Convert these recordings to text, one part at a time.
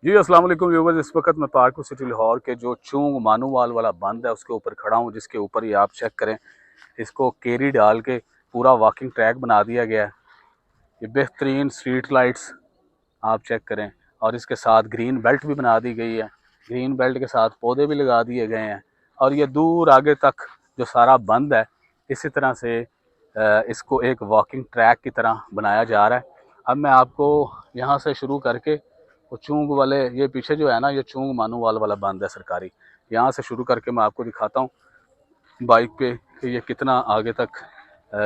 जी अस्सलाम वालेकुम व्यूवर्स। इस वक्त मैं पार्क सिटी लाहौर के जो चूंग मानूवाल वाला बंद है उसके ऊपर खड़ा हूँ, जिसके ऊपर ये आप चेक करें, इसको केरी डाल के पूरा वॉकिंग ट्रैक बना दिया गया है। ये बेहतरीन स्ट्रीट लाइट्स आप चेक करें, और इसके साथ ग्रीन बेल्ट भी बना दी गई है। ग्रीन बेल्ट के साथ पौधे भी लगा दिए गए हैं, और ये दूर आगे तक जो सारा बंद है इसी तरह से इसको एक वॉकिंग ट्रैक की तरह बनाया जा रहा है। अब मैं आपको यहाँ से शुरू करके वो चूंग वाले, ये पीछे जो है ना, ये चूंग मानूवाल वाला बंद है सरकारी, यहाँ से शुरू करके मैं आपको दिखाता हूँ बाइक पे कि ये कितना आगे तक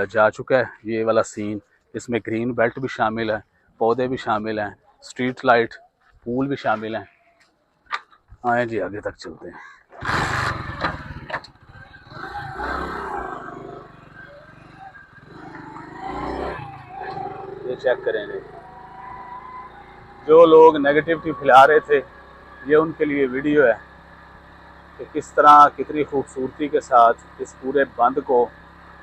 जा चुका है। ये वाला सीन, इसमें ग्रीन बेल्ट भी शामिल है, पौधे भी शामिल हैं, स्ट्रीट लाइट, पूल भी शामिल हैं। आए जी आगे तक चलते हैं। ये चेक करेंगे, जो लोग नेगेटिविटी फैला रहे थे ये उनके लिए वीडियो है कि किस तरह कितनी खूबसूरती के साथ इस पूरे बंद को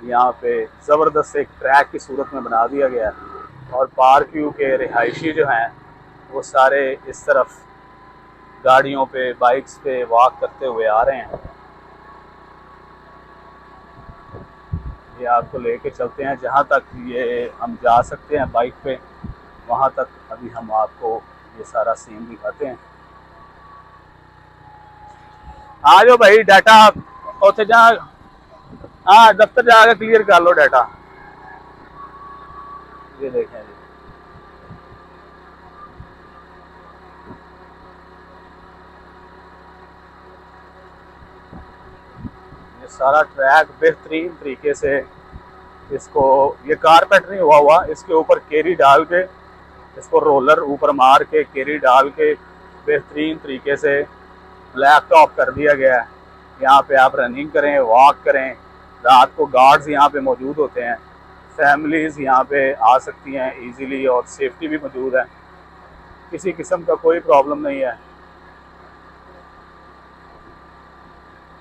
यहाँ पे ज़बरदस्त एक ट्रैक की सूरत में बना दिया गया है। और पार्क व्यू के रिहायशी जो हैं वो सारे इस तरफ गाड़ियों पे, बाइक्स पे वॉक करते हुए आ रहे हैं। ये आपको लेके चलते हैं जहाँ तक ये हम जा सकते हैं बाइक पे, वहाँ तक अभी हम आपको ये सारा सीन दिखाते हैं। आ जाओ भाई, डाटा उसे जा, हाँ दफ्तर जाकर क्लियर कर लो डाटा। ये देखें जी, ये सारा ट्रैक बेहतरीन तरीके से इसको, ये कारपेट नहीं हुआ, इसके ऊपर केरी डाल के, इसको रोलर ऊपर मार के केरी डाल के बेहतरीन तरीके से ब्लैक टॉप कर दिया गया है। यहाँ पे आप रनिंग करें, वॉक करें। रात को गार्ड्स यहाँ पे मौजूद होते हैं, फैमिलीज़ यहाँ पे आ सकती हैं इजीली, और सेफ्टी भी मौजूद है, किसी किस्म का कोई प्रॉब्लम नहीं है।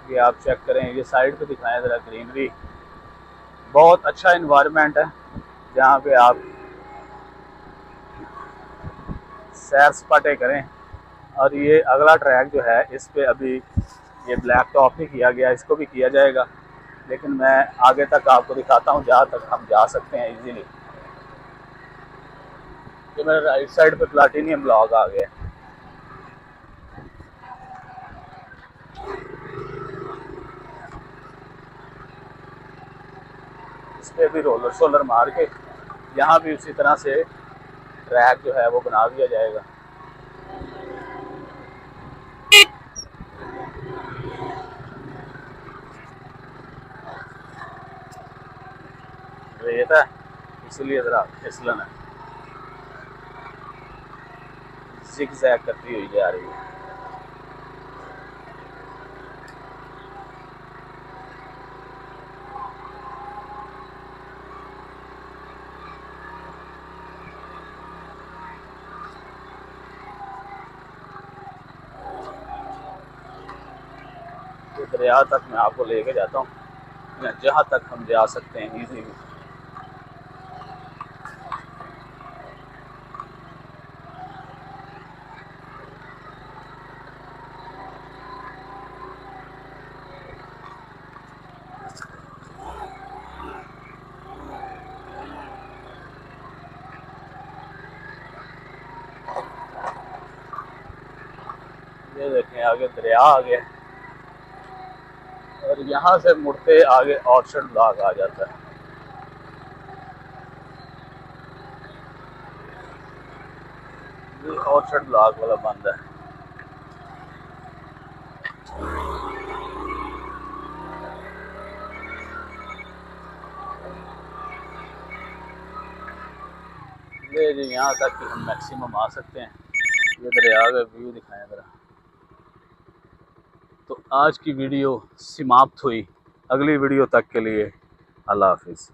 ये आप चेक करें, ये साइड पे दिखाएं ज़रा ग्रीनरी, बहुत अच्छा इन्वायरमेंट है जहाँ पे आप सैर सपाटे करें। और ये अगला ट्रैक जो है इस पे अभी ये ब्लैक टॉप नहीं किया गया, इसको भी किया जाएगा, लेकिन मैं आगे तक आपको दिखाता हूँ जहाँ तक हम जा सकते हैं इजीली। ये मेरे राइट साइड पे प्लाटिनियम ब्लॉक आ गया, इस पर भी रोलर शोलर मार के यहाँ भी उसी तरह से ट्रैक जो है वो बना दिया जाएगा। रेत है इसलिए ज़रा फिसलन है, जिग जैग करती हुई जा रही है। तो दरिया तक मैं आपको लेके जाता हूँ, जहाँ तक हम जा सकते हैं इजीली। ये देखें आगे दरिया आ गया, और यहाँ से मुड़ते आगे ऑर्चर्ड ब्लॉक आ जाता है। ये ऑर्चर्ड ब्लॉक वाला बंद है। ये जी यहाँ तक कि हम मैक्सिमम आ सकते हैं। ये दरिया का व्यू दिखाएं ज़रा। तो आज की वीडियो समाप्त हुई, अगली वीडियो तक के लिए अल्लाह हाफिज़।